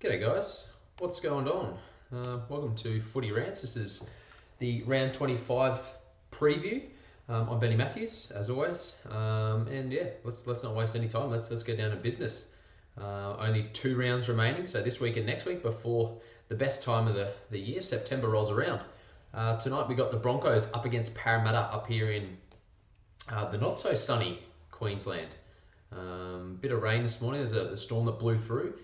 G'day guys, what's going on? Welcome to Footy Rants. This is the round 25 preview. I'm Benny Matthews, as always, and yeah, let's not waste any time. Let's get down to business. Only 2 rounds remaining, so this week and next week before the best time of the year, September, rolls around. Tonight we got the Broncos up against Parramatta up here in the not so sunny Queensland. Bit of rain this morning. There's a storm that blew through.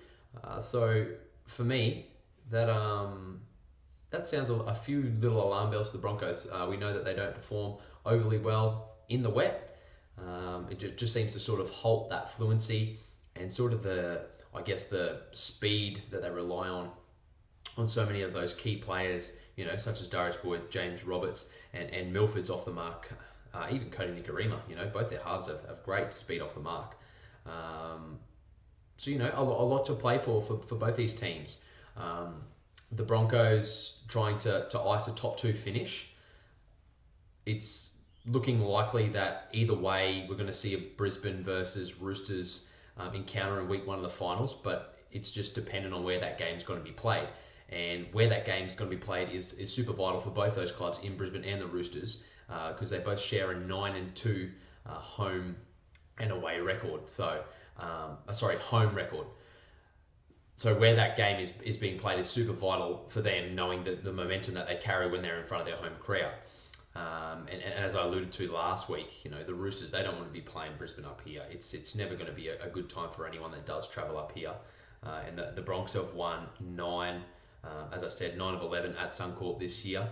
So for me, that sounds a few little alarm bells for the Broncos. We know that they don't perform overly well in the wet. It just seems to sort of halt that fluency and sort of the speed that they rely on so many of those key players, such as Darius Boyd, James Roberts, and Milford's off the mark. Even Cody Nikorima, both their halves have great speed off the mark. So, a lot to play for both these teams. The Broncos trying to ice a top 2 finish. It's looking likely that either way we're going to see a Brisbane versus Roosters encounter in week 1 of the finals, but it's just dependent on where that game's going to be played. And where that game's going to be played is super vital for both those clubs, in Brisbane and the Roosters, because they both share a 9-2 home and away record. So, home record. So where that game is being played is super vital for them, knowing that the momentum that they carry when they're in front of their home crowd. And as I alluded to last week, the Roosters, they don't want to be playing Brisbane up here. It's never going to be a good time for anyone that does travel up here. And the Bronx have won 9, as I said, 9 of 11 at Suncorp this year.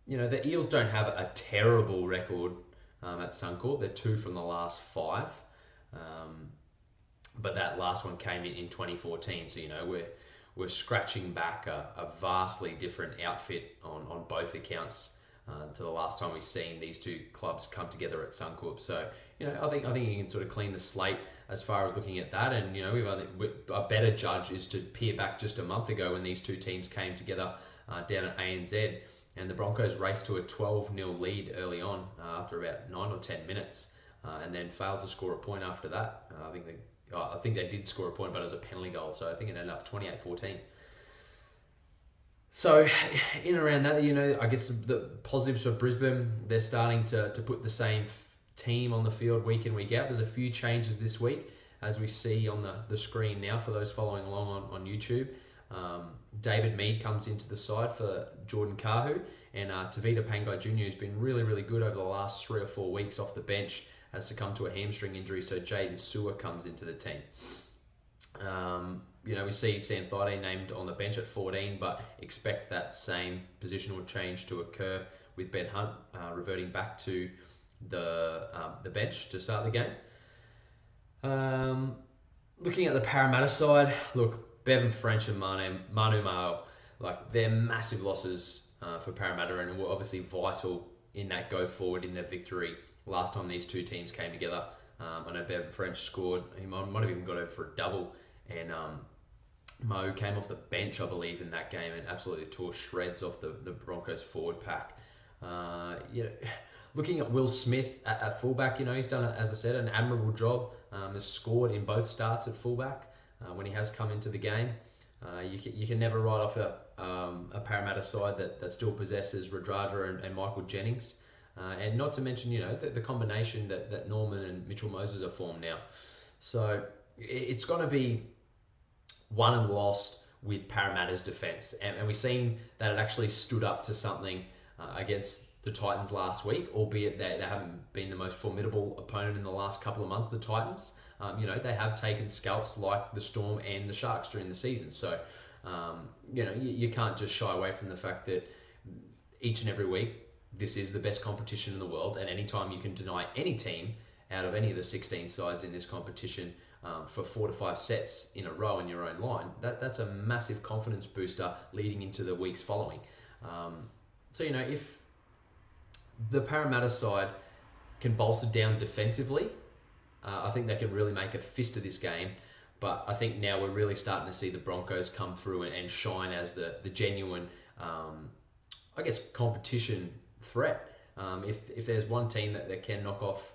The Eels don't have a terrible record at Suncorp. They're 2 from the last 5. But that last one came in 2014, so we're scratching back a vastly different outfit on both accounts to the last time we've seen these 2 clubs come together at Suncorp. So I think you can sort of clean the slate as far as looking at that, and a better judge is to peer back just a month ago when these 2 teams came together down at ANZ, and the Broncos raced to a 12-0 lead early on after about 9 or 10 minutes, and then failed to score a point after that. I think they did score a point, but it was a penalty goal, so I think it ended up 28-14. So, in and around that, I guess the positives for Brisbane, they're starting to put the same team on the field week in, week out. There's a few changes this week, as we see on the screen now for those following along on YouTube. David Mead comes into the side for Jordan Kahu, and Tavita Pangai Jr., who's been really, really good over the last 3 or 4 weeks off the bench, has succumbed to a hamstring injury, so Jaden Sewer comes into the team. We see Sam Thaiday named on the bench at 14, but expect that same positional change to occur with Ben Hunt reverting back to the bench to start the game. Looking at the Parramatta side, look, Bevan French and Manu Ma'u, they're massive losses for Parramatta, and were obviously vital in that go forward in their victory last time these 2 teams came together. I know Bevan French scored. He might have even got over for a double, and Ma'u came off the bench, I believe, in that game and absolutely tore shreds off the Broncos forward pack. Looking at Will Smith at fullback, he's done, as I said, an admirable job. Has scored in both starts at fullback when he has come into the game. You can never write off a Parramatta side that still possesses Radradra and Michael Jennings. And not to mention, the combination that Norman and Mitchell Moses are formed now. So it's going to be won and lost with Parramatta's defence. And we've seen that it actually stood up to something against the Titans last week, albeit they haven't been the most formidable opponent in the last couple of months, the Titans. They have taken scalps like the Storm and the Sharks during the season. So, you can't just shy away from the fact that each and every week, this is the best competition in the world, and anytime you can deny any team out of any of the 16 sides in this competition for 4 to 5 sets in a row in your own line, that's a massive confidence booster leading into the weeks following. So, if the Parramatta side can bolster down defensively, I think they can really make a fist of this game. But I think now we're really starting to see the Broncos come through and shine as the genuine, competition threat. If there's one team that can knock off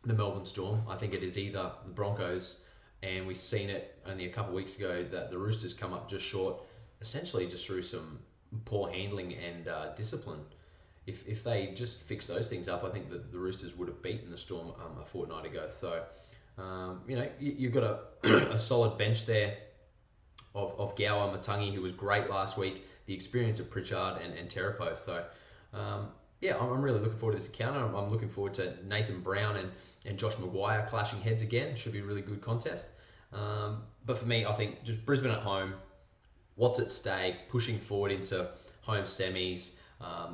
the Melbourne Storm, I think it is either the Broncos and we've seen it only a couple of weeks ago that the Roosters come up just short, essentially just through some poor handling and discipline. If they just fix those things up, I think that the Roosters would have beaten the Storm a fortnight ago. So, you've got a solid bench there of Gower, Matangi, who was great last week, the experience of Pritchard and Terapo. So, I'm really looking forward to this encounter. I'm looking forward to Nathan Brown and Josh Maguire clashing heads again. Should be a really good contest. But for me, I think just Brisbane at home, what's at stake, pushing forward into home semis,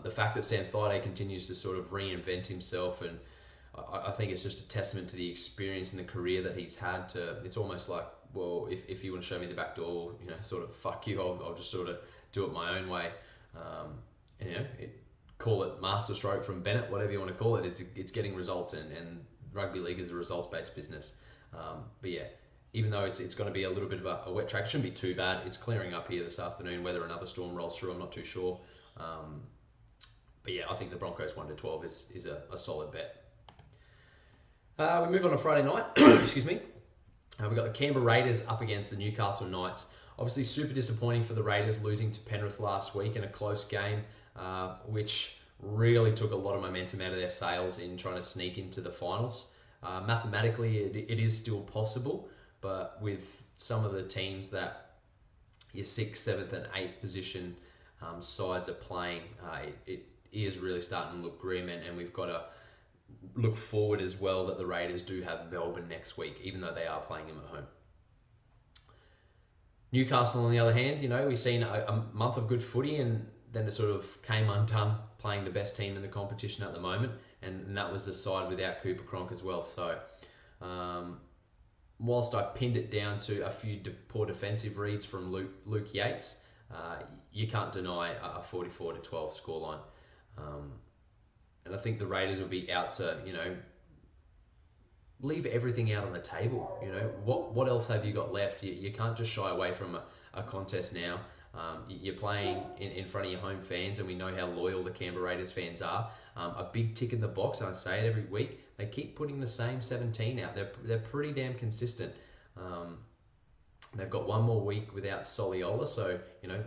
the fact that Sam Thaiday continues to sort of reinvent himself, and I think it's just a testament to the experience and the career that he's had. It's almost like, well, if you want to show me the back door, sort of fuck you, I'll just sort of do it my own way. Call it masterstroke from Bennett, whatever you want to call it. It's getting results, and rugby league is a results-based business. But yeah, even though it's going to be a little bit of a wet track, it shouldn't be too bad. It's clearing up here this afternoon. Whether another storm rolls through, I'm not too sure. But yeah, I think the Broncos 1-12 is a solid bet. We move on to Friday night. Excuse me. We've got the Canberra Raiders up against the Newcastle Knights. Obviously, super disappointing for the Raiders losing to Penrith last week in a close game, which really took a lot of momentum out of their sails in trying to sneak into the finals. Mathematically, it is still possible, but with some of the teams that your 6th, 7th, and 8th position sides are playing, it is really starting to look grim, and we've got to look forward as well that the Raiders do have Melbourne next week, even though they are playing them at home. Newcastle, on the other hand, we've seen a month of good footy, and then it sort of came undone playing the best team in the competition at the moment, and that was the side without Cooper Cronk as well. So, whilst I pinned it down to a few poor defensive reads from Luke Yates, you can't deny a 44-12 scoreline. And I think the Raiders will be out to, leave everything out on the table. What else have you got left? You can't just shy away from a contest now. You're playing in front of your home fans, and we know how loyal the Canberra Raiders fans are. A big tick in the box, I say it every week. They keep putting the same 17 out. They're pretty damn consistent. They've got one more week without Soliola, so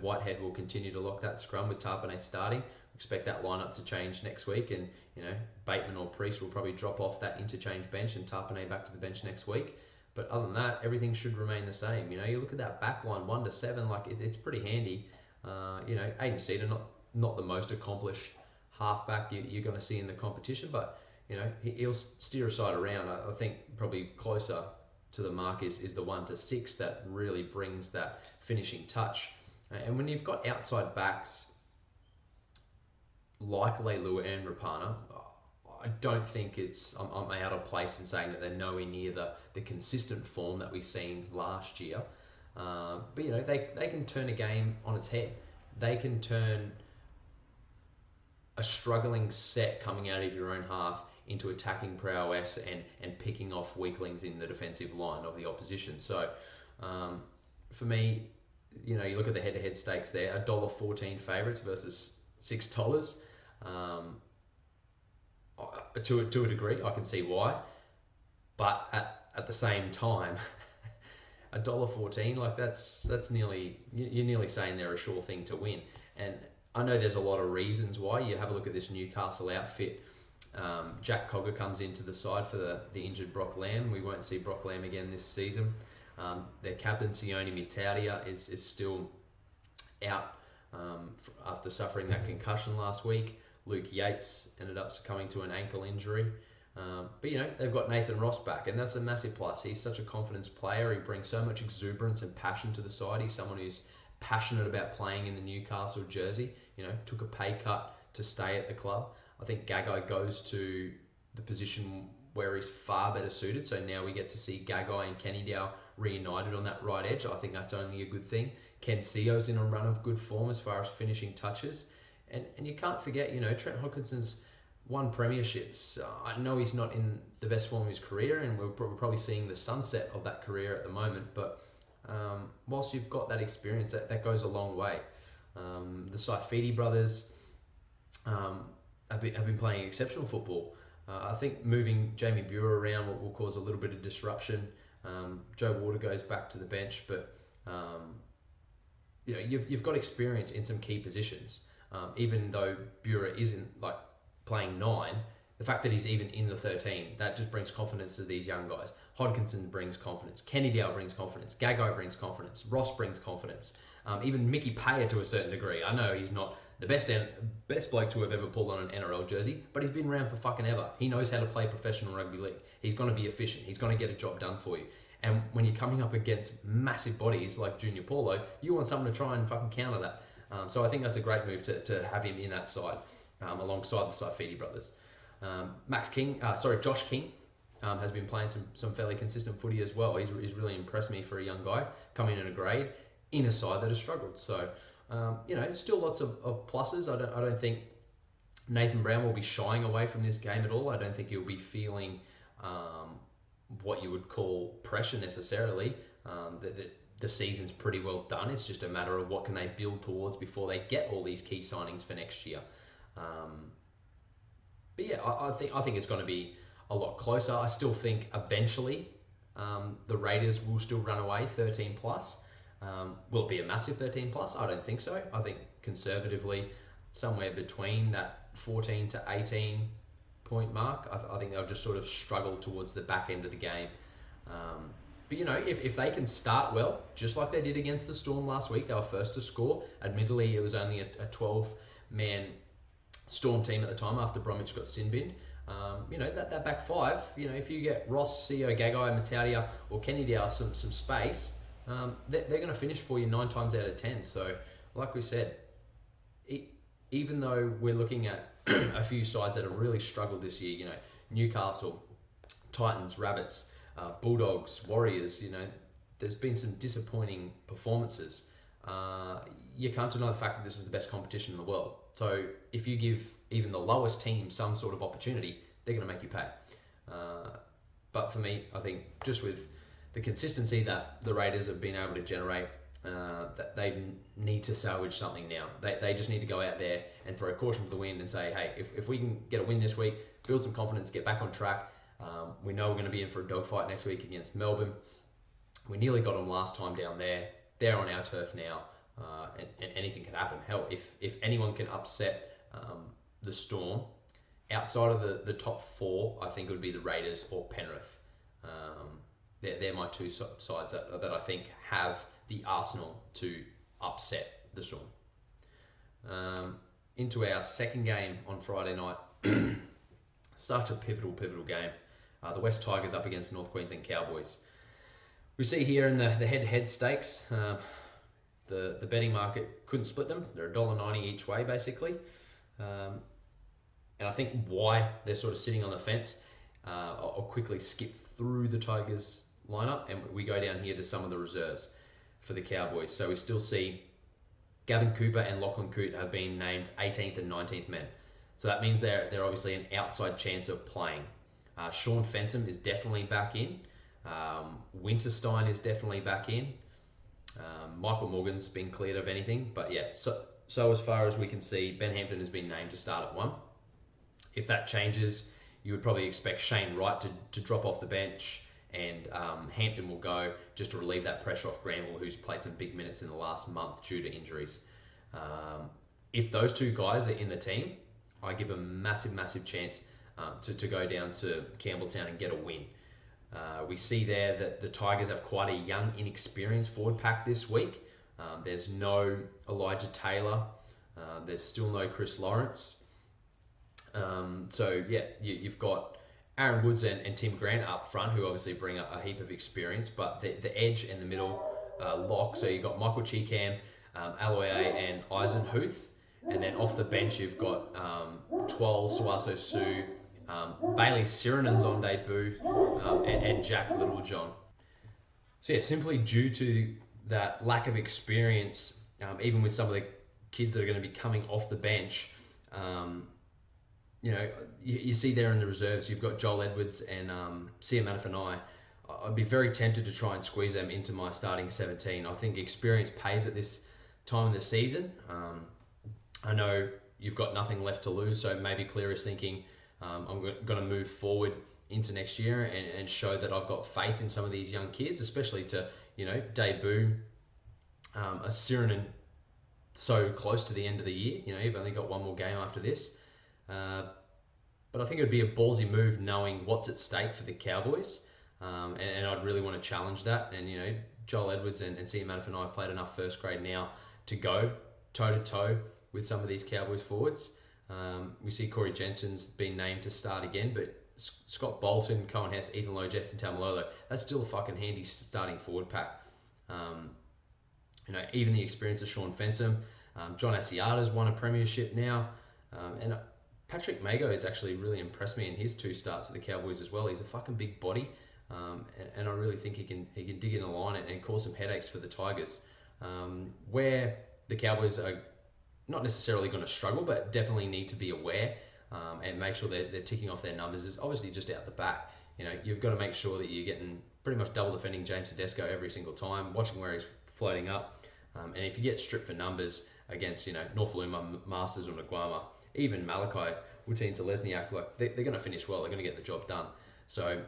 Whitehead will continue to lock that scrum with Tarpanay starting. Expect that lineup to change next week, and Bateman or Priest will probably drop off that interchange bench and Tarpanay back to the bench next week. But other than that, everything should remain the same. You look at that back line, 1-7, like it's pretty handy. Aiden Cedar, not the most accomplished halfback you're going to see in the competition, but he'll steer a side around. I think probably closer to the mark is the 1-6 that really brings that finishing touch. And when you've got outside backs like Leilua and Rapana, I don't think I'm out of place in saying that they're nowhere near the consistent form that we've seen last year. But they can turn a game on its head. They can turn a struggling set coming out of your own half into attacking prowess and picking off weaklings in the defensive line of the opposition. So for me, you look at the head-to-head stakes there, $1.14 favourites versus $6. To a degree, I can see why, but at the same time, $1.14, like that's nearly, you're nearly saying they're a sure thing to win. And I know there's a lot of reasons why. You have a look at this Newcastle outfit. Jack Cogger comes into the side for the injured Brock Lamb. We won't see Brock Lamb again this season. Their captain Sione Mitaudia is still out after suffering that concussion last week. Luke Yates ended up succumbing to an ankle injury. But they've got Nathan Ross back, and that's a massive plus. He's such a confidence player. He brings so much exuberance and passion to the side. He's someone who's passionate about playing in the Newcastle jersey. Took a pay cut to stay at the club. I think Gagai goes to the position where he's far better suited. So now we get to see Gagai and Kennydow reunited on that right edge. I think that's only a good thing. Ken Seo's in a run of good form as far as finishing touches. And you can't forget, Trent Hodkinson's won premierships. I know he's not in the best form of his career, and we're probably seeing the sunset of that career at the moment. But whilst you've got that experience, that goes a long way. The Saifidi brothers have been playing exceptional football. I think moving Jamie Buer around will cause a little bit of disruption Joe Water goes back to the bench, but you've got experience in some key positions. Even though Bura isn't like playing 9, the fact that he's even in the 13, that just brings confidence to these young guys. Hodkinson brings confidence. Kennedy-Dale brings confidence. Gagai brings confidence. Ross brings confidence. Even Mickey Payer to a certain degree. I know he's not the best bloke to have ever pulled on an NRL jersey, but he's been around for fucking ever. He knows how to play professional rugby league. He's going to be efficient. He's going to get a job done for you. And when you're coming up against massive bodies like Junior Paulo, you want someone to try and fucking counter that. So I think that's a great move to have him in that side, alongside the Saifidi brothers. Josh King has been playing some fairly consistent footy as well. He's really impressed me for a young guy coming in a grade in a side that has struggled. So still lots of pluses. I don't think Nathan Brown will be shying away from this game at all. I don't think he'll be feeling what you would call pressure necessarily. The season's pretty well done. It's just a matter of what can they build towards before they get all these key signings for next year. But yeah, I think it's going to be a lot closer. I still think eventually the Raiders will still run away 13 plus. Will it be a massive 13 plus? I don't think so. I think conservatively somewhere between that 14 to 18 point mark. I think they'll just sort of struggle towards the back end of the game. But if they can start well, just like they did against the Storm last week, they were first to score. Admittedly, it was only a 12-man Storm team at the time after Bromwich got sin-binned. That back five, if you get Ross, CEO, Gagai, Mataudia, or Kennedy-Dale some space, they're going to finish for you 9 times out of 10. So, like we said, even though we're looking at a few sides that have really struggled this year, Newcastle, Titans, Rabbits, Bulldogs, Warriors, there's been some disappointing performances. You can't deny the fact that this is the best competition in the world. So if you give even the lowest team some sort of opportunity, they're going to make you pay. But for me, I think just with the consistency that the Raiders have been able to generate, that they need to salvage something now. They just need to go out there and throw caution to the wind and say, hey, if we can get a win this week, build some confidence, get back on track. We know we're going to be in for a dogfight next week against Melbourne. We nearly got them last time down there. They're on our turf now, and anything can happen. Hell, if anyone can upset the Storm, outside of the top 4, I think it would be the Raiders or Penrith. They're my two sides that I think have the arsenal to upset the Storm. Into our second game on Friday night. Such a pivotal game. The West Tigers up against North Queensland Cowboys. We see here in the head-to-head stakes, the betting market couldn't split them. They're $1.90 each way, basically. And I think why they're sort of sitting on the fence, I'll quickly skip through the Tigers lineup and we go down here to some of the reserves for the Cowboys. So we still see Gavin Cooper and Lachlan Coote have been named 18th and 19th men. So that means they're obviously an outside chance of playing. Sean Fensom is definitely back in. Winterstein is definitely back in. Michael Morgan's been cleared of anything. But yeah, so as far as we can see, Ben Hampton has been named to start at 1. If that changes, you would probably expect Shane Wright to drop off the bench and Hampton will go just to relieve that pressure off Granville, who's played some big minutes in the last month due to injuries. If those two guys are in the team, I give a massive chance to go down to Campbelltown and get a win. We see there that the Tigers have quite a young, inexperienced forward pack this week. There's no Elijah Taylor. There's still no Chris Lawrence. So yeah, you've got Aaron Woods and Tim Grant up front, who obviously bring a heap of experience, but the edge and the middle lock. So you've got Michael Cheekham, Aloye and Eisenhuth. And then off the bench, you've got Twal, Suaso Sue, Bailey Sirenen's on debut, and Jack Littlejohn. So yeah, simply due to that lack of experience, even with some of the kids that are going to be coming off the bench, you see there in the reserves, you've got Joel Edwards and Sia Manafanai. I'd be very tempted to try and squeeze them into my starting 17. I think experience pays at this time of the season. I know you've got nothing left to lose, so maybe Clear is thinking, I'm going to move forward into next year and show that I've got faith in some of these young kids, especially to, debut a Sirinen so close to the end of the year. You've only got one more game after this. But I think it would be a ballsy move knowing what's at stake for the Cowboys. And I'd really want to challenge that. And, Joel Edwards and Sia Manafanaia have played enough first grade now to go toe-to-toe with some of these Cowboys forwards. We see Corey Jensen's been named to start again, but Scott Bolton, Cohen Hess, Ethan Lowe, Justin Tamalolo, that's still a fucking handy starting forward pack. Even the experience of Sean Fensom. John Asiata's won a premiership now. And Patrick Mago has actually really impressed me in his 2 starts with the Cowboys as well. He's a fucking big body. And I really think he can dig in the line and cause some headaches for the Tigers. Where the Cowboys are not necessarily going to struggle, but definitely need to be aware and make sure they're ticking off their numbers is obviously just out the back. You've got to make sure that you're getting pretty much double defending James Tedesco every single time, watching where he's floating up. And if you get stripped for numbers against, Norfoluma, Masters or Naguama, even Malachi, Wuteen Lesniak, like they're going to finish well. They're going to get the job done. So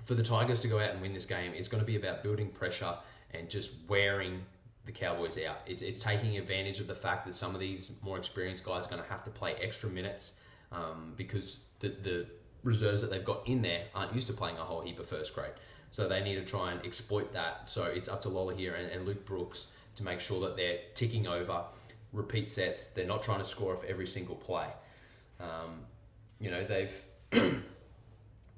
for the Tigers to go out and win this game, it's going to be about building pressure and just wearing the Cowboys out. It's taking advantage of the fact that some of these more experienced guys are going to have to play extra minutes because the reserves that they've got in there aren't used to playing a whole heap of first grade. So they need to try and exploit that. So it's up to Lola here and Luke Brooks to make sure that they're ticking over repeat sets. They're not trying to score off every single play.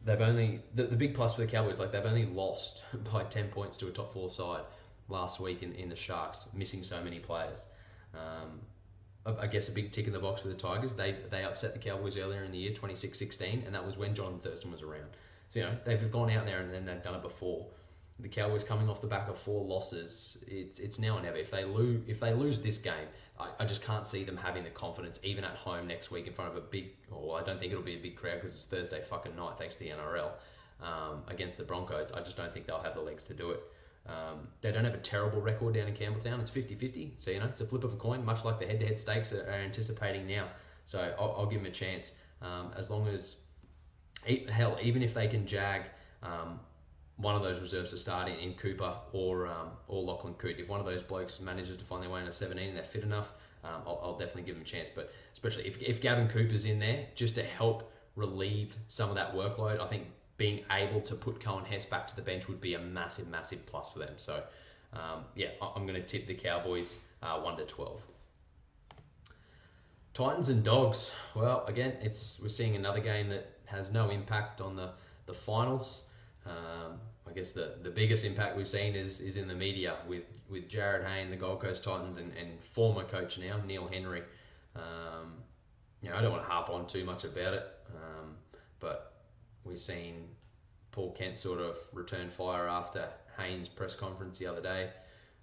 They've only the big plus for the Cowboys, like they've only lost by 10 points to a top 4 side last week in the Sharks, missing so many players. I guess a big tick in the box for the Tigers. They upset the Cowboys earlier in the year, 26-16, and that was when Jonathan Thurston was around. So they've gone out there and then they've done it before. The Cowboys coming off the back of 4 losses, it's now or never. If they lose this game, I just can't see them having the confidence, even at home next week in front of a big, I don't think it'll be a big crowd because it's Thursday fucking night thanks to the NRL, against the Broncos. I just don't think they'll have the legs to do it. They don't have a terrible record down in Campbelltown. It's 50-50, so it's a flip of a coin, much like the head-to-head stakes are anticipating now. So I'll give them a chance, as long as, hell, even if they can jag one of those reserves to start in Cooper or Lachlan Coote. If one of those blokes manages to find their way in a 17 and they're fit enough, I'll definitely give them a chance. But especially if Gavin Cooper's in there, just to help relieve some of that workload, I think being able to put Cohen Hess back to the bench would be a massive, massive plus for them. So, I'm going to tip the Cowboys 1-12. Titans and Dogs. Well, again, we're seeing another game that has no impact on the finals. I guess the biggest impact we've seen is in the media with Jared Hayne, the Gold Coast Titans, and former coach now, Neil Henry. I don't want to harp on too much about it, but we've seen Paul Kent sort of return fire after Hayne's press conference the other day.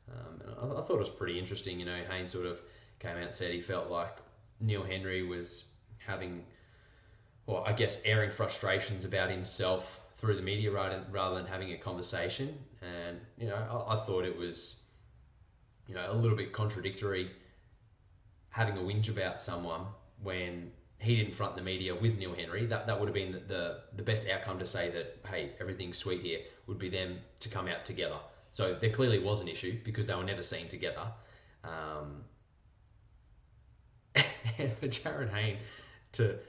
And I thought it was pretty interesting. Hayne sort of came out and said he felt like Neil Henry was airing frustrations about himself through the media rather than having a conversation. And I thought it was a little bit contradictory having a whinge about someone when he didn't front the media with Neil Henry. That would have been the best outcome, to say that, hey, everything's sweet here, would be them to come out together. So there clearly was an issue because they were never seen together. And for Jared Hayne to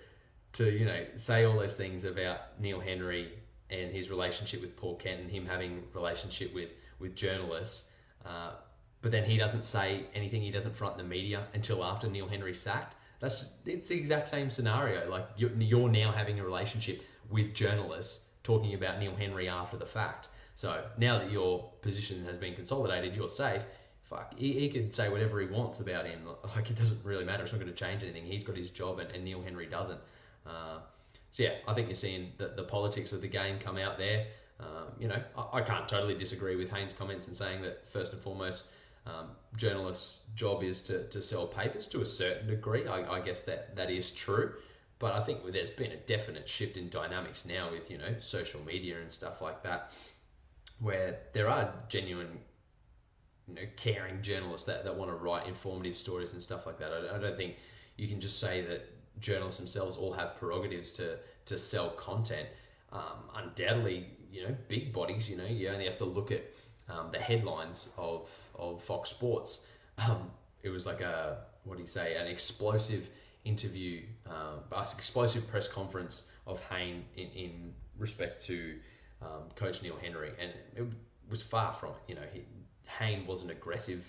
say all those things about Neil Henry and his relationship with Paul Kent and him having a relationship with journalists, but then he doesn't say anything, he doesn't front the media until after Neil Henry's sacked. It's the exact same scenario. Like you're now having a relationship with journalists talking about Neil Henry after the fact. So now that your position has been consolidated, you're safe. Fuck, he could say whatever he wants about him. Like, it doesn't really matter. It's not going to change anything. He's got his job and Neil Henry doesn't. So yeah, I think you're seeing the politics of the game come out there. I can't totally disagree with Hayne's comments in saying that first and foremost, journalists' job is to sell papers to a certain degree. I guess that is true. But I think there's been a definite shift in dynamics now with, social media and stuff like that, where there are genuine, caring journalists that want to write informative stories and stuff like that. I don't think you can just say that journalists themselves all have prerogatives to sell content. undoubtedly, big bodies. You only have to look at the headlines of Fox Sports. It was like what do you say, an explosive interview, explosive press conference of Hayne in respect to Coach Neil Henry, and it was far from it. Hayne wasn't aggressive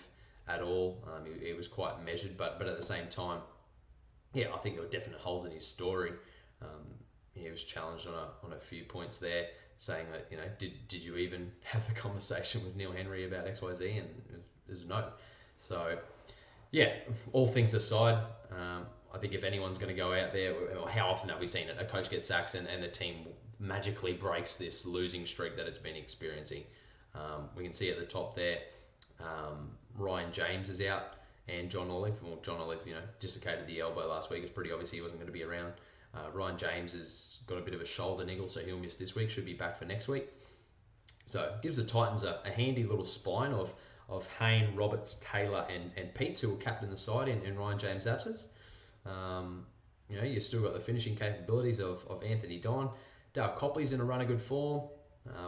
at all. He was quite measured, but at the same time, yeah, I think there were definite holes in his story. He was challenged on a few points there, saying that did you even have the conversation with Neil Henry about XYZ, and there's no. So yeah, all things aside, I think if anyone's going to go out there, how often have we seen it? A coach gets sacked and the team magically breaks this losing streak that it's been experiencing. We can see at the top there, Ryan James is out, and John Olive. Well, John Olive, dislocated the elbow last week. It's pretty obvious he wasn't going to be around. Ryan James has got a bit of a shoulder niggle, so he'll miss this week. Should be back for next week. So it gives the Titans a handy little spine of Hayne, Roberts, Taylor, and Peets, who will captain the side in Ryan James' absence. You've still got the finishing capabilities of Anthony Don. Dale Copley's in a run of good form.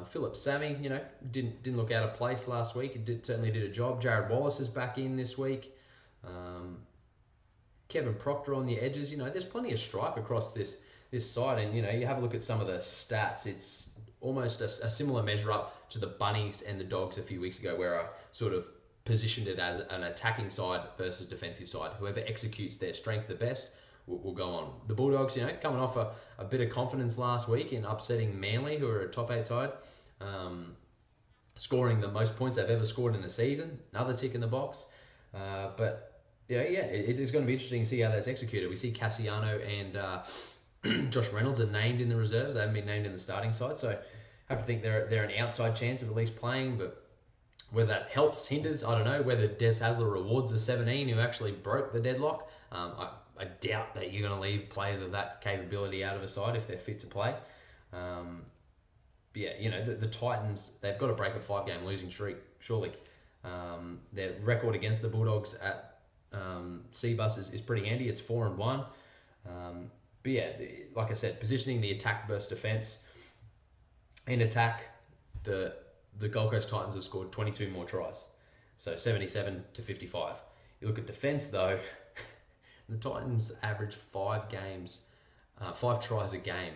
Philip Sammy, didn't look out of place last week. He certainly did a job. Jared Wallace is back in this week. Kevin Proctor on the edges. There's plenty of strife across this side, and you have a look at some of the stats. It's almost a similar measure up to the Bunnies and the Dogs a few weeks ago, where I sort of positioned it as an attacking side versus defensive side. Whoever executes their strength the best will go on. The Bulldogs, coming off a bit of confidence last week in upsetting Manly, who are a top 8 side, scoring the most points they've ever scored in a season. Another tick in the box. But it's going to be interesting to see how that's executed. We see Cassiano and Josh Reynolds are named in the reserves. They haven't been named in the starting side, so I have to think they're an outside chance of at least playing. But whether that helps, hinders, I don't know. Whether Des Hasler rewards the 17 who actually broke the deadlock, I doubt that you're going to leave players of that capability out of a side if they're fit to play. The Titans, they've got to break a 5-game losing streak, surely. Their record against the Bulldogs at Seabus is pretty handy. It's 4-1. Like I said, positioning the attack versus defence. In attack, the Gold Coast Titans have scored 22 more tries, so 77 to 55. You look at defence though, the Titans average 5 tries a game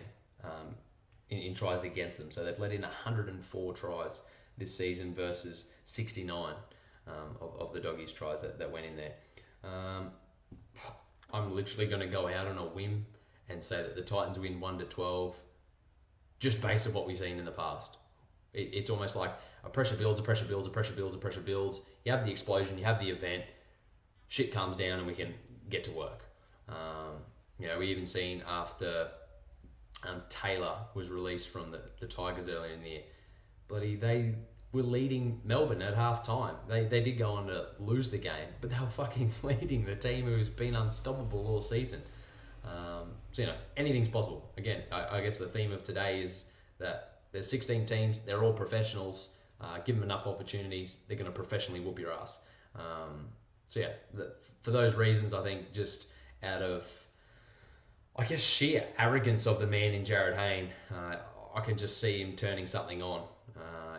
in tries against them. So they've let in 104 tries this season versus 69 of the Doggies tries that went in there. I'm literally going to go out on a whim and say that the Titans win 1-12 just based on what we've seen in the past. It's almost like a pressure builds. You have the explosion, you have the event, shit comes down and we can get to work. We even seen after Taylor was released from the Tigers earlier in the year, they were leading Melbourne at half time. They did go on to lose the game, but they were fucking leading the team who's been unstoppable all season. Anything's possible. Again, I guess the theme of today is that there's 16 teams, they're all professionals. Give them enough opportunities, they're going to professionally whoop your ass. For those reasons, I think just out of, I guess, sheer arrogance of the man in Jared Hayne, I can just see him turning something on.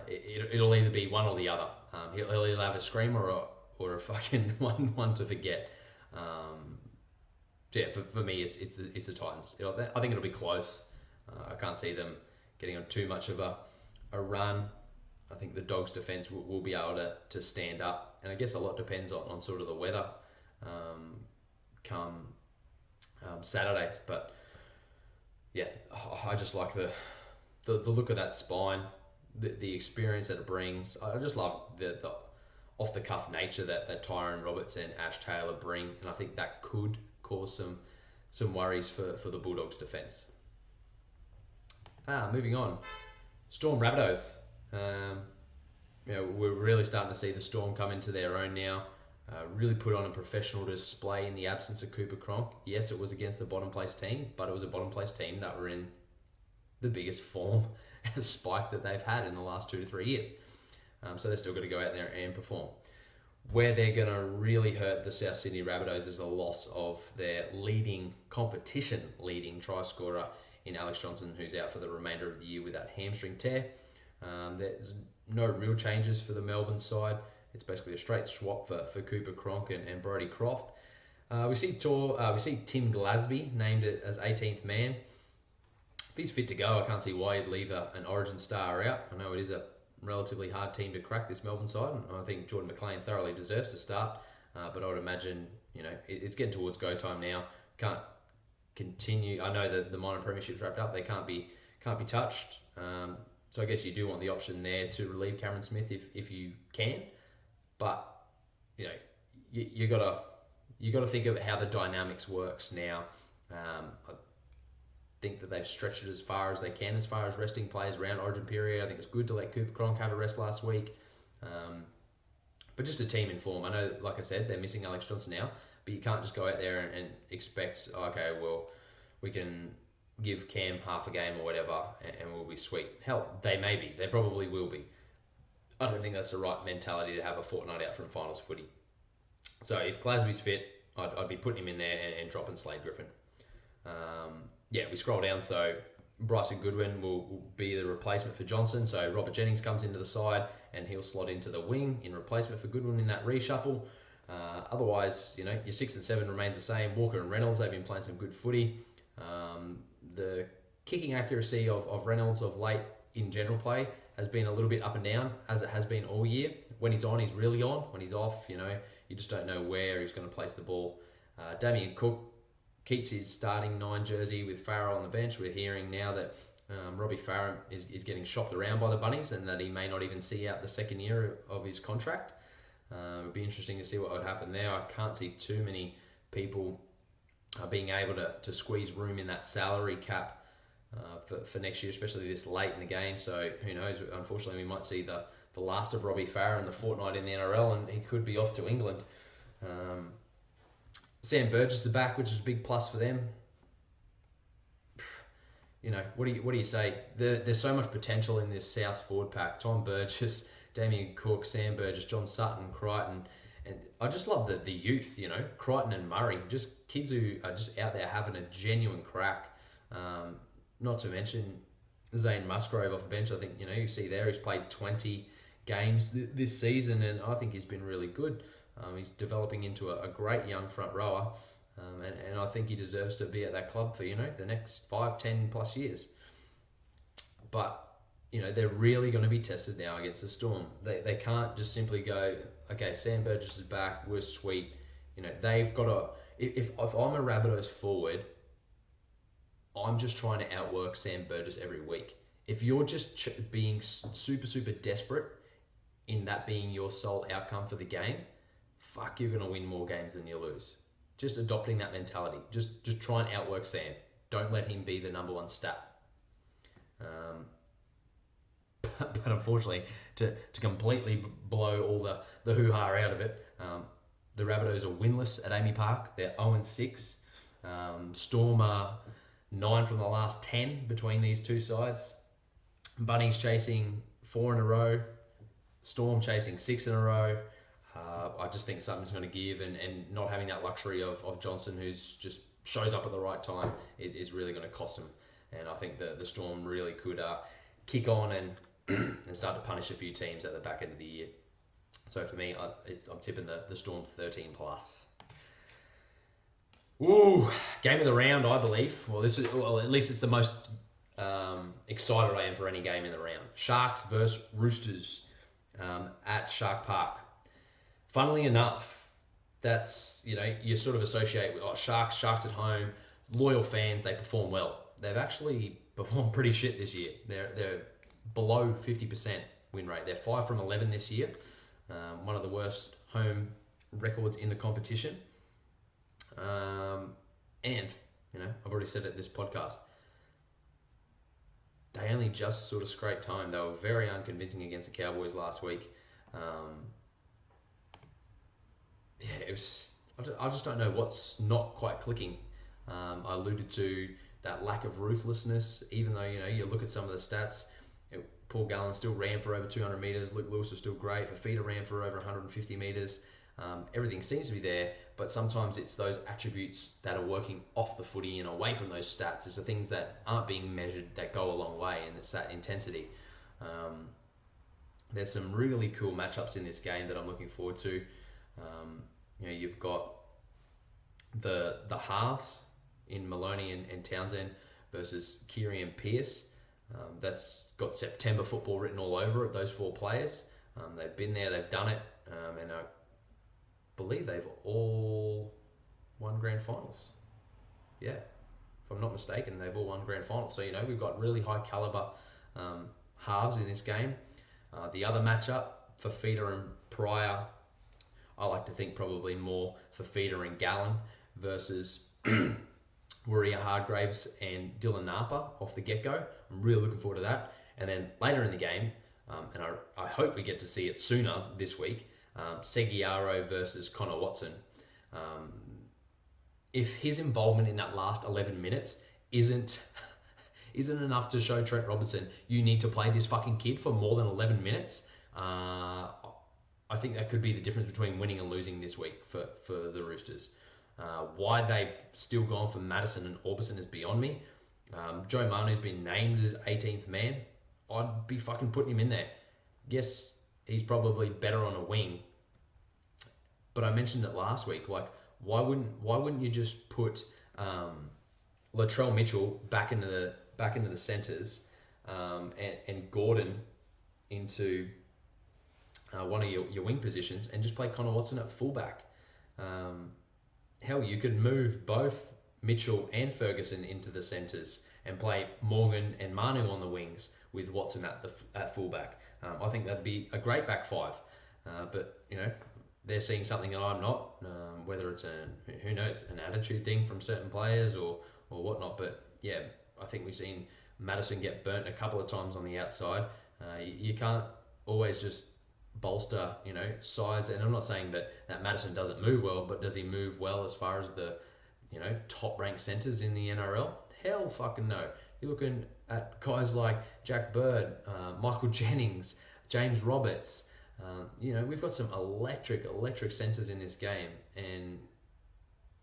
It'll either be one or the other. He'll either have a screamer or a fucking one to forget. For me, it's the Titans. I think it'll be close. I can't see them getting on too much of a run. I think the Dogs' defence will be able to stand up, and I guess a lot depends on sort of the weather come Saturdays. But yeah, I just like the look of that spine, the experience that it brings. I just love the off the cuff nature that Tyrone Roberts and Ash Taylor bring, and I think that could cause some worries for the Bulldogs' defence. Moving on, Storm Rabbitohs. We're really starting to see the Storm come into their own now. Really put on a professional display in the absence of Cooper Cronk. Yes, it was against the bottom place team, but it was a bottom place team that were in the biggest form spike that they've had in the last 2 to 3 years. So they're still going to go out there and perform. Where they're going to really hurt the South Sydney Rabbitohs is the loss of their competition leading try scorer in Alex Johnson, who's out for the remainder of the year with that hamstring tear. There's no real changes for the Melbourne side. It's basically a straight swap for Cooper Cronk and Brodie Croft. We see Tim Glasby named it as 18th man. If he's fit to go, I can't see why he'd leave an Origin star out. I know it is a relatively hard team to crack, this Melbourne side, and I think Jordan McLean thoroughly deserves to start. But I would imagine, it's getting towards go time now. Can't continue. I know that the minor premiership's wrapped up. They can't be touched. So I guess you do want the option there to relieve Cameron Smith if you can. But you gotta think of how the dynamics works now. I think that they've stretched it as far as they can as far as resting players around Origin period. I think it's good to let Cooper Cronk have a rest last week. But just a team in form. I know, like I said, they're missing Alex Johnson now, but you can't just go out there and expect, okay, well, we can give Cam half a game or whatever and we'll be sweet. Hell, they probably will be. I don't think that's the right mentality to have a fortnight out from finals footy. So if Glasby's fit, I'd be putting him in there and dropping Slade Griffin. We scroll down, so Bryson Goodwin will be the replacement for Johnson. So Robert Jennings comes into the side and he'll slot into the wing in replacement for Goodwin in that reshuffle. Otherwise, your 6 and 7 remains the same. Walker and Reynolds, they've been playing some good footy. The kicking accuracy of Reynolds of late in general play has been a little bit up and down, as it has been all year. When he's on, he's really on. When he's off, you just don't know where he's going to place the ball. Damien Cook keeps his starting 9 jersey with Farrell on the bench. We're hearing now that Robbie Farrell is getting shopped around by the Bunnies and that he may not even see out the second year of his contract. It'd be interesting to see what would happen there. I can't see too many people being able to squeeze room in that salary cap for next year, especially this late in the game. So who knows? Unfortunately, we might see the last of Robbie Farah in the fortnight in the NRL, and he could be off to England. Sam Burgess is back, which is a big plus for them. What do you say? There's so much potential in this South forward pack. Tom Burgess, Damien Cook, Sam Burgess, John Sutton, Crichton, and I just love the youth. Crichton and Murray, just kids who are just out there having a genuine crack. Not to mention Zane Musgrove off the bench. I think you see there he's played 20 games this season, and I think he's been really good. He's developing into a great young front rower, and I think he deserves to be at that club for the next 5, 10 plus years. But they're really going to be tested now against the Storm. They can't just simply go, okay, Sam Burgess is back, we're sweet. They've got to. If I'm a Rabbitohs forward, I'm just trying to outwork Sam Burgess every week. If you're just being super, super desperate in that being your sole outcome for the game, you're going to win more games than you lose. Just adopting that mentality. Just try and outwork Sam. Don't let him be the number one stat. But unfortunately, to completely blow all the hoo-ha out of it, the Rabbitohs are winless at Amy Park. They're 0-6. Storm are 9 from the last 10 between these two sides. Bunnies chasing 4 in a row. Storm chasing 6 in a row. I just think something's going to give, and not having that luxury of Johnson, who's just shows up at the right time, is really going to cost them. And I think the Storm really could kick on and start to punish a few teams at the back end of the year. So for me, I'm tipping the Storm 13 plus. Ooh, game of the round, I believe. Well, at least it's the most excited I am for any game in the round. Sharks versus Roosters at Shark Park. Funnily enough, that's you sort of associate with Sharks at home. Loyal fans, they perform well. They've actually performed pretty shit this year. They're below 50% win rate. They're 5 from 11 this year. One of the worst home records in the competition. And I've already said it in this podcast, they only just sort of scraped home. They were very unconvincing against the Cowboys last week. It was. I just don't know what's not quite clicking. I alluded to that lack of ruthlessness, even though you look at some of the stats. Paul Gallen still ran for over 200 metres. Luke Lewis was still great. Fafita ran for over 150 metres. Everything seems to be there, but sometimes it's those attributes that are working off the footy and away from those stats. It's the things that aren't being measured that go a long way, and it's that intensity. There's some really cool matchups in this game that I'm looking forward to. You've got the halves in Maloney and Townsend versus Keary and Pearce. That's got September football written all over it, those four players. They've been there, they've done it, and I believe they've all won grand finals. Yeah, if I'm not mistaken, they've all won grand finals. So, we've got really high caliber halves in this game. The other matchup, Fafita and Pryor, I like to think probably more Fafita and Gallen versus Warrior Hargraves and Dylan Napa off the get-go. I'm really looking forward to that. And then later in the game, and I hope we get to see it sooner this week, Seguiaro versus Connor Watson. If his involvement in that last 11 minutes isn't enough to show Trent Robinson, you need to play this fucking kid for more than 11 minutes, I think that could be the difference between winning and losing this week for the Roosters. Why they've still gone for Madison and Orbison is beyond me. Joe Manu's been named as 18th man. I'd be fucking putting him in there. Yes, he's probably better on a wing, but I mentioned it last week. Like, why wouldn't you just put Latrell Mitchell back into the centres, and Gordon into one of your wing positions, and just play Connor Watson at fullback? Hell, you could move both Mitchell and Ferguson into the centres and play Morgan and Manu on the wings with Watson at fullback. I think that'd be a great back five. But they're seeing something that I'm not. Whether it's who knows, an attitude thing from certain players or whatnot. But yeah, I think we've seen Madison get burnt a couple of times on the outside. You can't always just bolster, size. And I'm not saying that Madison doesn't move well, but does he move well as far as the, top ranked centres in the NRL? Hell fucking no. You're looking at guys like Jack Bird, Michael Jennings, James Roberts. We've got some electric centres in this game, and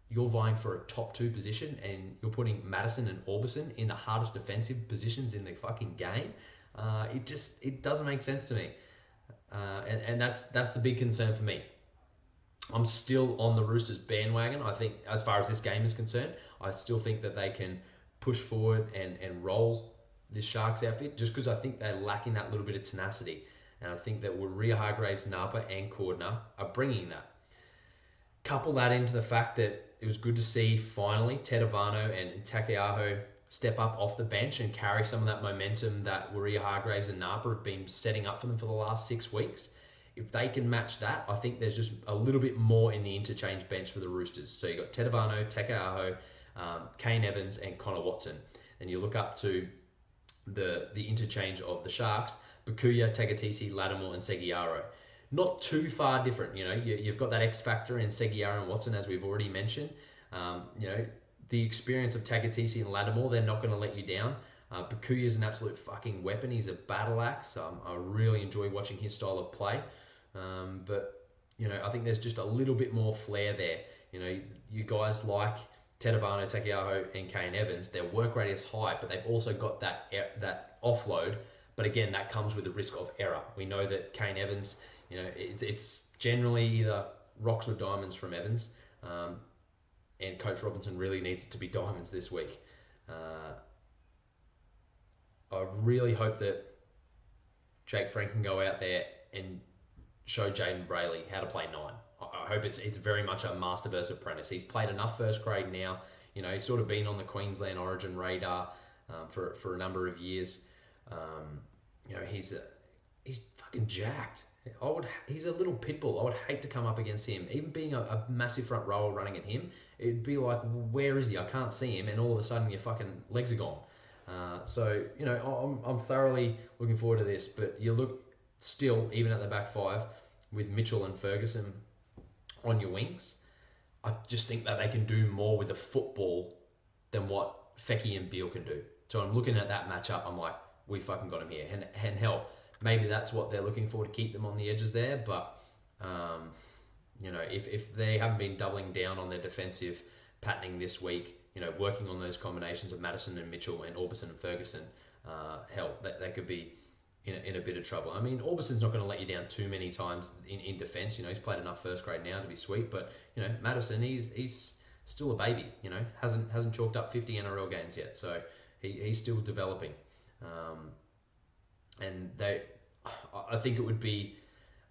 you're vying for a top 2 position, and you're putting Madison and Orbison in the hardest defensive positions in the fucking game. It doesn't make sense to me. And that's the big concern for me. I'm still on the Roosters bandwagon. I think, as far as this game is concerned, I still think that they can push forward and roll this Sharks outfit, just because I think they're lacking that little bit of tenacity. And I think that Warrior Hargraves, Napa and Cordner are bringing that. Couple that into the fact that it was good to see finally Tedavano and Takeaho step up off the bench and carry some of that momentum that Warrior Hargraves and Napa have been setting up for them for the last 6 weeks. If they can match that, I think there's just a little bit more in the interchange bench for the Roosters. So you got Tedavano, Takeaho, Kane Evans and Connor Watson. And you look up to the interchange of the Sharks, Bakuya, Tagatisi, Lattimore and Seguiaro. Not too far different. You've got that X factor in Seguiaro and Watson, as we've already mentioned. The experience of Tagatisi and Lattimore, they're not going to let you down. Bakuya is an absolute fucking weapon. He's a battle axe. I really enjoy watching his style of play. But I think there's just a little bit more flair there. You guys like Tedavano, Takeaho, and Kane Evans, their work rate is high, but they've also got that offload. But again, that comes with the risk of error. We know that Kane Evans, it's generally either rocks or diamonds from Evans. And Coach Robinson really needs it to be diamonds this week. I really hope that Jake Frank can go out there and show Jaden Brayley how to play 9. I hope it's very much a masterverse apprentice. He's played enough first grade now. He's sort of been on the Queensland Origin radar for a number of years. He's fucking jacked. He's a little pit bull. I would hate to come up against him. Even being a massive front rower running at him, it'd be like, where is he? I can't see him, and all of a sudden your fucking legs are gone. So I'm thoroughly looking forward to this. But you look still, even at the back five, with Mitchell and Ferguson on your wings, I just think that they can do more with the football than what Fecky and Beale can do. So I'm looking at that matchup. I'm like, we fucking got him here. And hell, maybe that's what they're looking for to keep them on the edges there. But if they haven't been doubling down on their defensive patterning this week, working on those combinations of Madison and Mitchell and Orbison and Ferguson, hell, they could be in a bit of trouble. I mean, Orbison's not going to let you down too many times in defence. He's played enough first grade now to be sweet. But Madison, he's still a baby. Hasn't chalked up 50 NRL games yet, so he's still developing. And I think it would be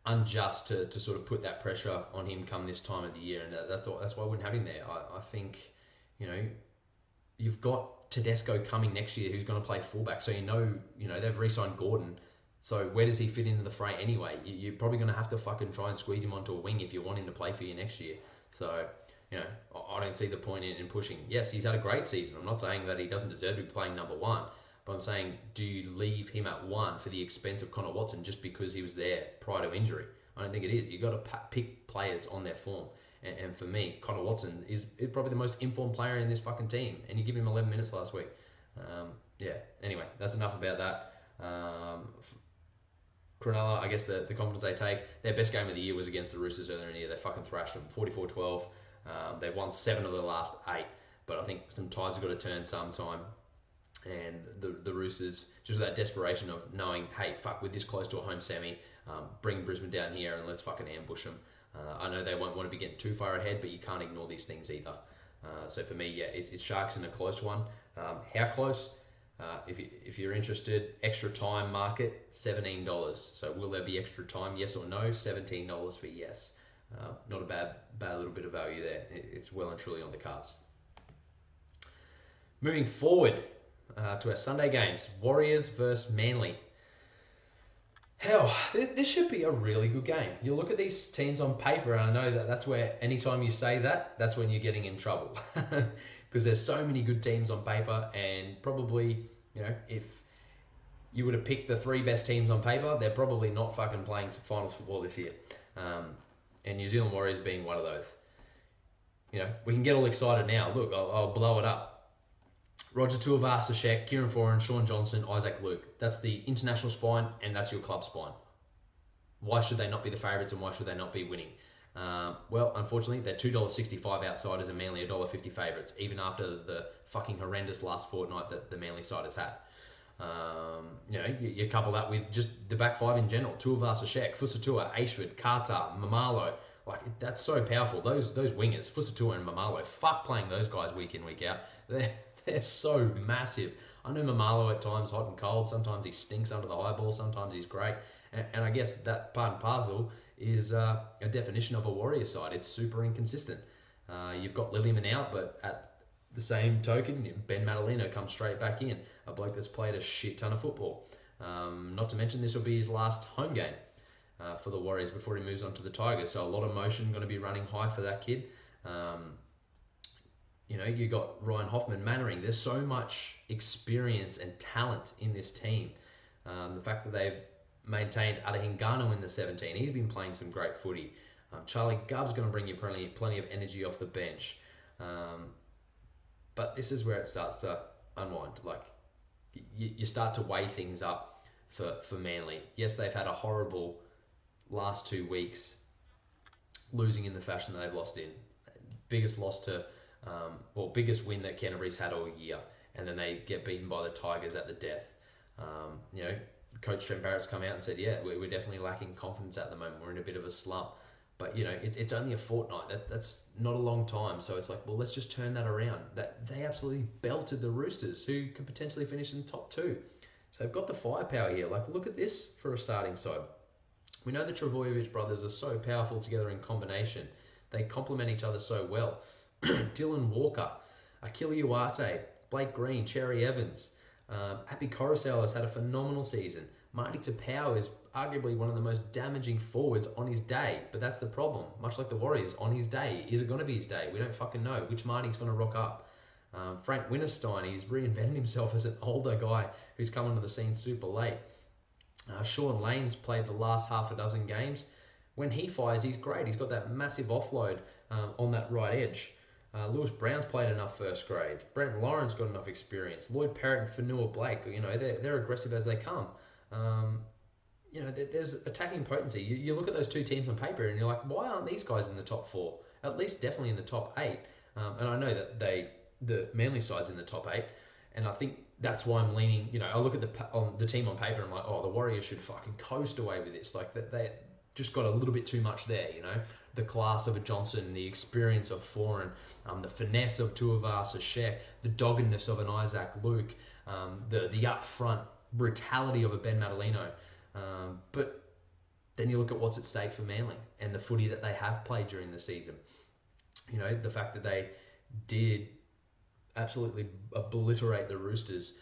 unjust to sort of put that pressure on him come this time of the year, and that's why I wouldn't have him there. I think, you've got Tedesco coming next year who's going to play fullback, so they've re-signed Gordon, so where does he fit into the fray anyway? You're probably going to have to fucking try and squeeze him onto a wing if you want him to play for you next year. So, I don't see the point in pushing. Yes, he's had a great season. I'm not saying that he doesn't deserve to be playing number one, but I'm saying, do you leave him at one for the expense of Connor Watson just because he was there prior to injury? I don't think it is. You've got to pick players on their form. And for me, Connor Watson is probably the most informed player in this fucking team. And you give him 11 minutes last week. Anyway, that's enough about that. Cronulla, I guess the confidence they take. Their best game of the year was against the Roosters earlier in the year. They fucking thrashed them 44-12. They've won 7 of the last 8. But I think some tides have got to turn sometime. And the Roosters, just with that desperation of knowing, hey, fuck, we're this close to a home semi, bring Brisbane down here and let's fucking ambush them. I know they won't want to be getting too far ahead, but you can't ignore these things either. So for me, it's Sharks in a close one. How close? If you're interested, extra time market, $17. So will there be extra time, yes or no? $17 for yes. Not a bad little bit of value there. It's well and truly on the cards. Moving forward to our Sunday games, Warriors versus Manly. Hell, this should be a really good game. You look at these teams on paper, and I know that's where anytime you say that, that's when you're getting in trouble. Because there's so many good teams on paper, and probably, if you were to pick the 3 best teams on paper, they're probably not fucking playing some finals football this year. And New Zealand Warriors being one of those. We can get all excited now. Look, I'll blow it up. Roger Tuivasa-Sheck, Kieran Foran, Sean Johnson, Isaac Luke. That's the international spine, and that's your club spine. Why should they not be the favourites, and why should they not be winning? Well, unfortunately, they're $2.65 outsiders and Manly $1.50 favourites, even after the fucking horrendous last fortnight that the Manly side has had. You couple that with just the back 5 in general. Tuivasa-Sheck, Fusatua, Ashford, Carter, Mamalo. That's so powerful. Those wingers, Fusatua and Mamalo, fuck playing those guys week in, week out. They're so massive. I know Mamalo at times hot and cold. Sometimes he stinks under the high ball. Sometimes he's great. And I guess that part and parcel is a definition of a Warrior side. It's super inconsistent. You've got Lilliman out, but at the same token, Ben Madalino comes straight back in. A bloke that's played a shit ton of football. Not to mention this will be his last home game for the Warriors before he moves on to the Tigers. So a lot of motion going to be running high for that kid. You got Ryan Hoffman, Mannering. There's so much experience and talent in this team. The fact that they've maintained Adahingano in the 17, he's been playing some great footy. Charlie Gubb's going to bring you plenty of energy off the bench. But this is where it starts to unwind. You start to weigh things up for Manly. Yes, they've had a horrible last 2 weeks, losing in the fashion that they've lost in. Biggest loss to... biggest win that Canterbury's had all year, and then they get beaten by the Tigers at the death. Coach Trent Barrett's come out and said, we're definitely lacking confidence at the moment. We're in a bit of a slump. But, it's only a fortnight. That's not a long time. So it's let's just turn that around. They absolutely belted the Roosters, who could potentially finish in the top 2. So they've got the firepower here. Look at this for a starting side. We know the Travojevic brothers are so powerful together in combination. They complement each other so well. Dylan Walker, Achille Uarte, Blake Green, Cherry Evans. Happy Coruscant has had a phenomenal season. Marty Tapau is arguably one of the most damaging forwards on his day, but that's the problem. Much like the Warriors, on his day. Is it going to be his day? We don't fucking know which Marty's going to rock up. Frank Winterstein, he's reinvented himself as an older guy who's come onto the scene super late. Sean Lane's played the last half a dozen games. When he fires, he's great. He's got that massive offload on that right edge. Lewis Brown's played enough first grade. Brent Lawrence got enough experience. Lloyd Parrott and Fanua Blake, they're aggressive as they come. There's attacking potency. You look at those two teams on paper and you're like, why aren't these guys in the top 4? At least definitely in the top 8. And I know that the Manly side's in the top 8, and I think that's why I'm leaning. I look at the team on paper and I'm like, oh, the Warriors should fucking coast away with this. Like they just got a little bit too much there. The class of a Johnson, the experience of Foran, the finesse of Tuivasa-Sheck, the doggedness of an Isaac Luke, the upfront brutality of a Ben Madalino. But then you look at what's at stake for Manly and the footy that they have played during the season. The fact that they did absolutely obliterate the Roosters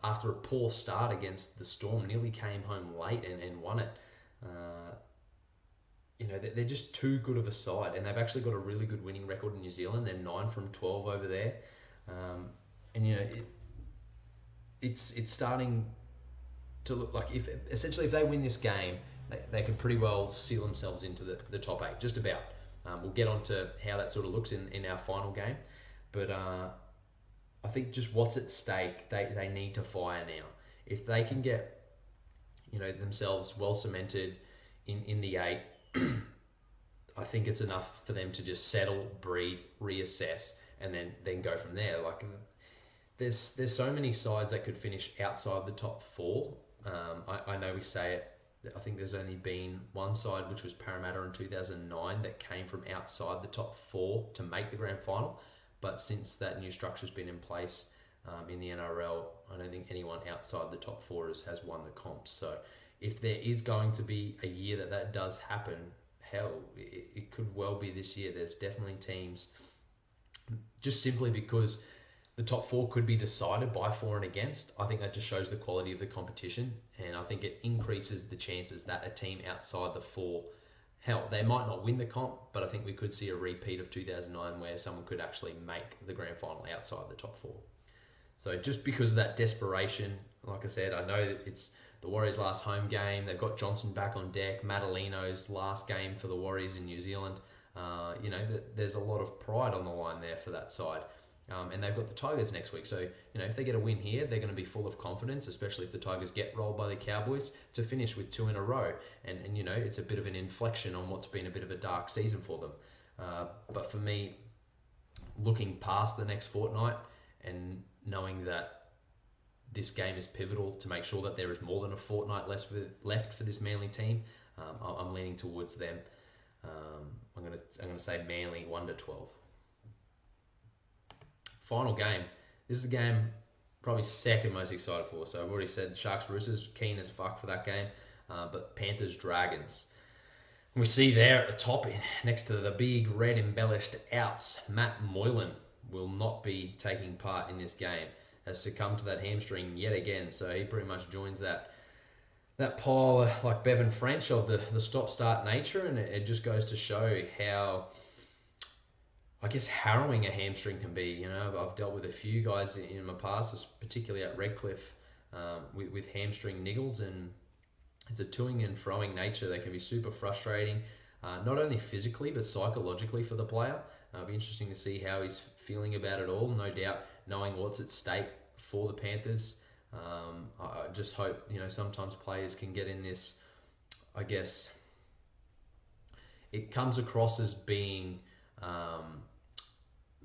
after a poor start against the Storm, nearly came home late and won it. They're just too good of a side, and they've actually got a really good winning record in New Zealand. They're 9 from 12 over there, it's starting to look like if they win this game, they can pretty well seal themselves into the top 8, just about. We'll get on to how that sort of looks in our final game, but I think just what's at stake, they need to fire now. If they can get themselves well cemented in the 8, I think it's enough for them to just settle, breathe, reassess, and then go from there. Like there's so many sides that could finish outside the top 4. I know we say it. I think there's only been one side, which was Parramatta in 2009, that came from outside the top 4 to make the grand final. But since that new structure's been in place in the NRL, I don't think anyone outside the top 4 has won the comps. So if there is going to be a year that does happen, hell, it could well be this year. There's definitely teams, just simply because the top 4 could be decided by for and against. I think that just shows the quality of the competition, and I think it increases the chances that a team outside the 4, hell, they might not win the comp, but I think we could see a repeat of 2009 where someone could actually make the grand final outside the top 4. So just because of that desperation, like I said, I know that it's the Warriors' last home game. They've got Johnson back on deck. Madalino's last game for the Warriors in New Zealand. There's a lot of pride on the line there for that side. And they've got the Tigers next week. So, if they get a win here, they're going to be full of confidence, especially if the Tigers get rolled by the Cowboys, to finish with 2 in a row. And it's a bit of an inflection on what's been a bit of a dark season for them. But for me, looking past the next fortnight and knowing that this game is pivotal to make sure that there is more than a fortnight left for this Manly team, I'm leaning towards them. I'm going to say Manly 1-12. Final game. This is the game probably second most excited for. So I've already said Sharks Roosters, keen as fuck for that game. But Panthers Dragons. And we see there at the top, next to the big red embellished outs, Matt Moylan will not be taking part in this game. Has succumbed to that hamstring yet again. So he pretty much joins that pile like Bevan French of the stop-start nature, and it just goes to show how, I guess, harrowing a hamstring can be. I've dealt with a few guys in my past, particularly at Redcliffe, with hamstring niggles, and it's a toing and froing nature. They can be super frustrating, not only physically but psychologically for the player. It'll be interesting to see how he's feeling about it all. No doubt, knowing what's at stake for the Panthers. I just hope sometimes players can get in this. I guess it comes across as being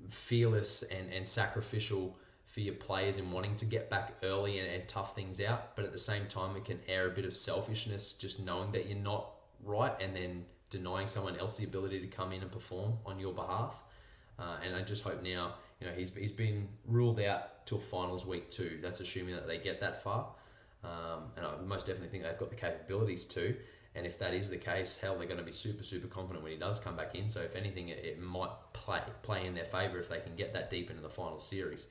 fearless and sacrificial for your players in wanting to get back early and tough things out, but at the same time it can air a bit of selfishness, just knowing that you're not right and then denying someone else the ability to come in and perform on your behalf. And I just hope now, he's been ruled out till finals week 2. That's assuming that they get that far, and I most definitely think they've got the capabilities to. And if that is the case, hell, they're going to be super, super confident when he does come back in. So if anything, it might play in their favour if they can get that deep into the final series.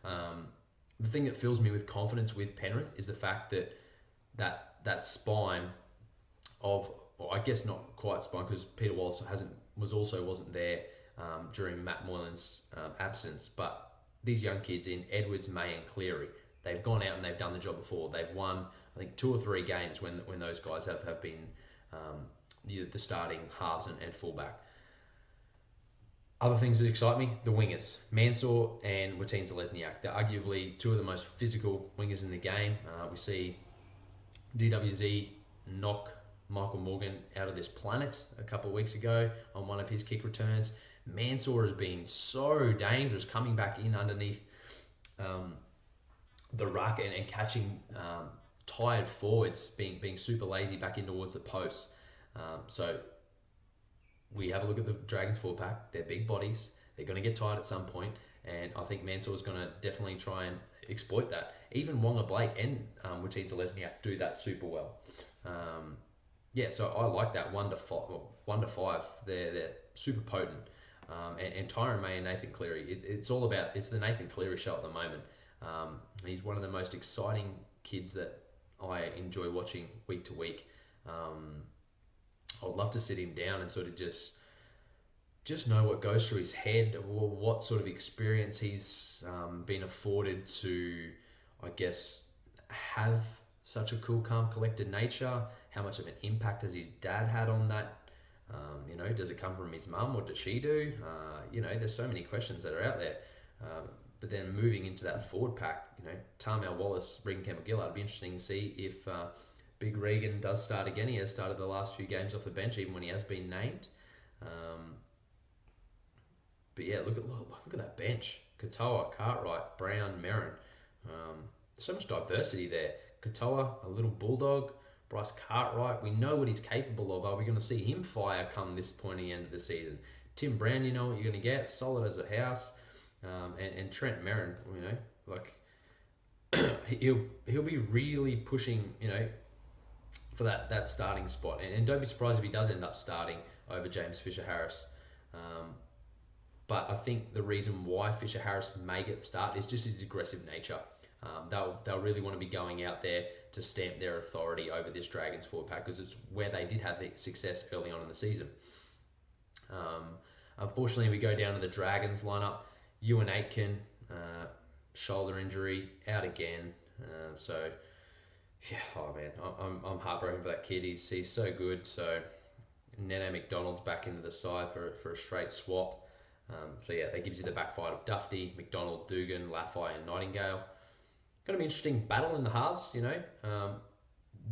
The thing that fills me with confidence with Penrith is the fact that spine of, well, I guess not quite spine, because Peter Wallace wasn't there during Matt Moylan's absence. But these young kids in Edwards, May, and Cleary, they've gone out and they've done the job before. They've won, I think, 2 or 3 games when those guys have been the starting halves and fullback. Other things that excite me, the wingers. Mansour and Wateen Zelezniak. They're arguably two of the most physical wingers in the game. We see DWZ knock Michael Morgan out of this planet a couple of weeks ago on one of his kick returns. Mansour has been so dangerous coming back in underneath the ruck and catching tired forwards, being super lazy back in towards the post. So we have a look at the Dragons forward pack. They're big bodies. They're going to get tired at some point, and I think Mansour is going to definitely try and exploit that. Even Wonga Blake and Wateen Zelezniak do that super well. So I like that 1 to 5. Well, 1 to 5. They're super potent. And Tyrone May and Nathan Cleary. It's all about. It's the Nathan Cleary show at the moment. He's one of the most exciting kids that I enjoy watching week to week. I'd love to sit him down and sort of just know what goes through his head, or what sort of experience he's been afforded to, I guess, have such a cool, calm, collected nature. How much of an impact has his dad had on that? Does it come from his mum? What does she do? There's so many questions that are out there. But then moving into that forward pack, Tarmel Wallace, Regan Campbell-Gillard, it'd be interesting to see if Big Regan does start again. He has started the last few games off the bench, even when he has been named. But yeah, look at that bench. Katoa, Cartwright, Brown, Merrin. So much diversity there. Katoa, a little bulldog. Bryce Cartwright, we know what he's capable of. Are we going to see him fire come this pointy end of the season? Tim Brown, you know what you're going to get. Solid as a house. And Trent Merrin, he'll be really pushing, for that starting spot. And don't be surprised if he does end up starting over James Fisher-Harris. But I think the reason why Fisher-Harris may get the start is just his aggressive nature. They'll really want to be going out there to stamp their authority over this Dragons forward pack, because it's where they did have the success early on in the season. Unfortunately, we go down to the Dragons lineup. Ewan Aitken, shoulder injury, out again. I'm heartbroken for that kid. He's so good. So Nene McDonald's back into the side for a straight swap. That gives you the back five of Duffy, McDonald, Dugan, Laffey, and Nightingale. Going to be an interesting battle in the halves.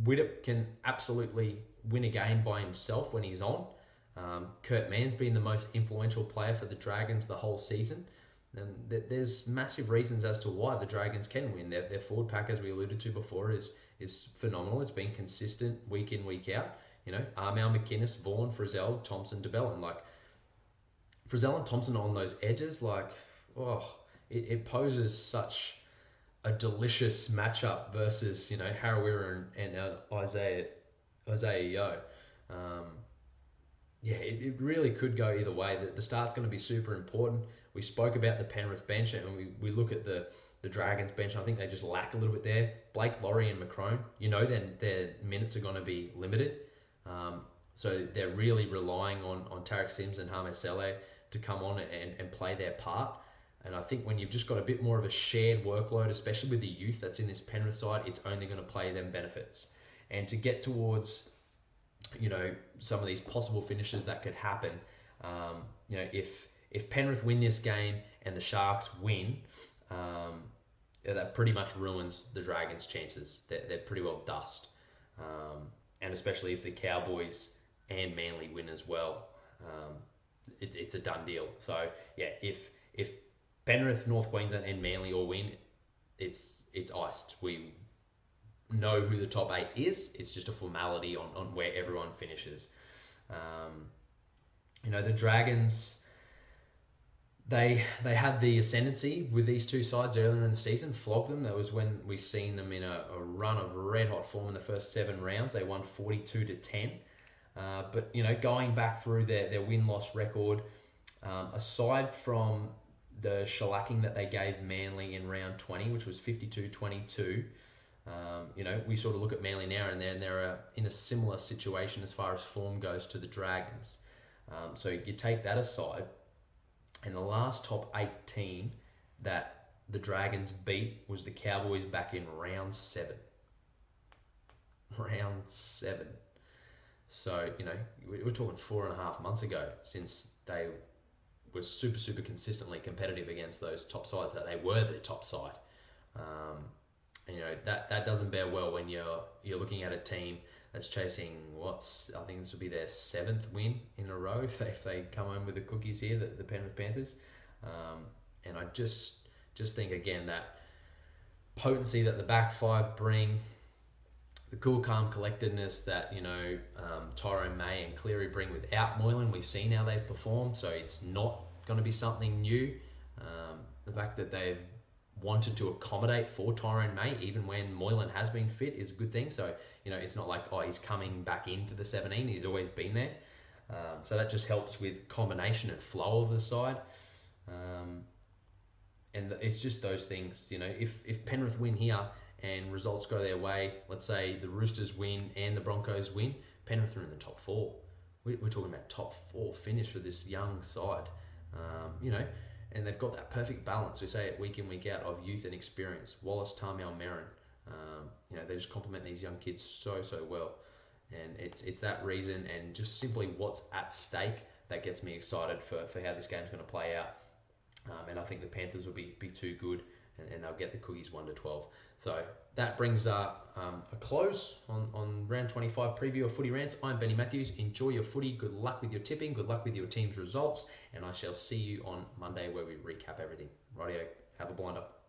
Widdop can absolutely win a game by himself when he's on. Kurt Mann's been the most influential player for the Dragons the whole season. And there's massive reasons as to why the Dragons can win. Their forward pack, as we alluded to before, is phenomenal. It's been consistent week in, week out. Armel, McInnes, Vaughan, Frizzell, Thompson, DeBellin. Frizzell and Thompson on those edges, it poses such a delicious matchup versus, Harawira and Isaiah Yeo. It really could go either way. The start's going to be super important. We spoke about the Penrith bench, and we look at the Dragons bench. I think they just lack a little bit there. Blake, Laurie, and Macrone, then their minutes are going to be limited. So they're really relying on Tarek Sims and Hame Sele to come on and play their part. And I think when you've just got a bit more of a shared workload, especially with the youth that's in this Penrith side, it's only going to play them benefits. And to get towards, some of these possible finishes that could happen, if Penrith win this game and the Sharks win, that pretty much ruins the Dragons' chances. They're pretty well dust. And especially if the Cowboys and Manly win as well, it's a done deal. So if Penrith, North Queensland, and Manly all win, it's iced. We know who the top 8 is. It's just a formality on where everyone finishes. The Dragons, they had the ascendancy with these two sides earlier in the season, flogged them. That was when we seen them in a run of red hot form in the first 7 rounds. They won 42-10. But going back through their win-loss record, aside from the shellacking that they gave Manly in round 20, which was 52-22, we sort of look at Manly now, and they're in a similar situation as far as form goes to the Dragons. So you take that aside, and the last top 8 team that the Dragons beat was the Cowboys back in round 7. Round 7. So, we're talking 4.5 months ago since they were super consistently competitive against those top sides, that they were the top side. And that doesn't bear well when you're looking at a team that's chasing I think this will be their 7th win in a row if they come home with the cookies here, the Penrith Panthers. And I just think again that potency that the back five bring, the cool, calm collectedness that Tyrone May and Cleary bring without Moylan. We've seen how they've performed, so it's not going to be something new. The fact that they've wanted to accommodate for Tyrone May, even when Moylan has been fit, is a good thing. So it's not like he's coming back into the 17. He's always been there. So that just helps with combination and flow of the side. And it's just those things. If Penrith win here and results go their way, let's say the Roosters win and the Broncos win, Penrith are in the top 4. We're talking about top 4 finish for this young side. And they've got that perfect balance. We say it week in, week out, of youth and experience. Wallace, Tarmel, Merrin. They just complement these young kids so well. And it's that reason and just simply what's at stake that gets me excited for how this game's going to play out. And I think the Panthers will be too good, and they'll get the cookies 1-12. So that brings a close on round 25 preview of Footy Rants. I'm Benny Matthews. Enjoy your footy. Good luck with your tipping. Good luck with your team's results. And I shall see you on Monday where we recap everything. Rightio. Have a blind up.